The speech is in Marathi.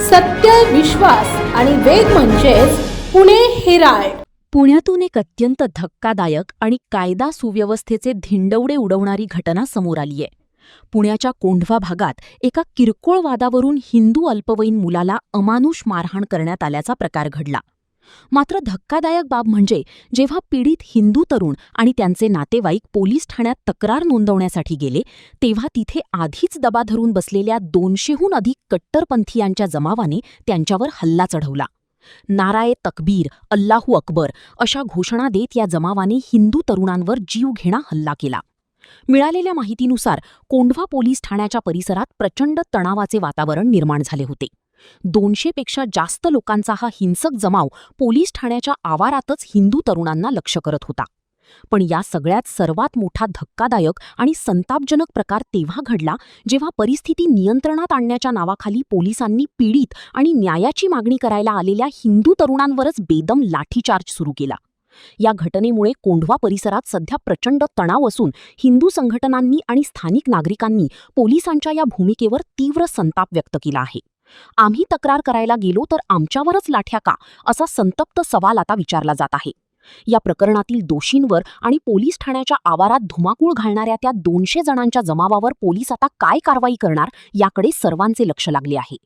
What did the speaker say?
सत्य, विश्वास आणि वेग म्हणजेच पुणे हेराल्ड. पुण्यातून एक अत्यंत धक्कादायक आणि कायदा सुव्यवस्थेचे धिंडवडे उडवणारी घटना समोर आलीय. पुण्याच्या कोंढवा भागात एका किरकोळ वादावरून हिंदू अल्पवयीन मुलाला अमानुष मारहाण करण्यात आल्याचा प्रकार घडला. मात्र धक्कादायक बाब म्हणजे जेव्हा पीडित हिंदू तरुण आणि त्यांचे नातेवाईक पोलीस ठाण्यात तक्रार नोंदवण्यासाठी गेले, तेव्हा तिथे आधीच दबा धरून बसलेल्या 200हून अधिक कट्टरपंथीयांच्या जमावाने त्यांच्यावर हल्ला चढवला. नाराए तकबीर, अल्लाहू अकबर अशा घोषणा देत या जमावाने हिंदू तरुणांवर जीवघेणा हल्ला केला. मिळालेल्या माहितीनुसार कोंढवा पोलीस ठाण्याच्या परिसरात प्रचंड तणावाचे वातावरण निर्माण झाले होते. 200 पेक्षा जास्त लोकांचा हा हिंसक जमाव पोलीस ठाण्याच्या आवारातच हिंदू तरुणांना लक्ष्य करत होता. पण या सगळ्यात सर्वात मोठा धक्कादायक आणि संतापजनक प्रकार तेव्हा घडला जेव्हा परिस्थिती नियंत्रणात आणण्याच्या नावाखाली पोलिसांनी पीडित आणि न्यायाची मागणी करायला आलेल्या हिंदू तरुणांवरच बेदम लाठीचार्ज सुरू केला. या घटनेमुळे कोंढवा परिसरात सध्या प्रचंड तणाव असून हिंदू संघटनांनी आणि स्थानिक नागरिकांनी पोलिसांच्या या भूमिकेवर तीव्र संताप व्यक्त केला आहे. आम्ही तक्रार करायला गेलो तर आमच्यावरच लाठ्या का, असा संतप्त सवाल आता विचारला जात आहे. या प्रकरणातील दोषींवर आणि पोलीस ठाण्याच्या आवारात धुमाकूळ घालणाऱ्या त्या 200 जणांच्या जमावावर पोलीस आता काय कारवाई करणार याकडे सर्वांचे लक्ष लागले आहे.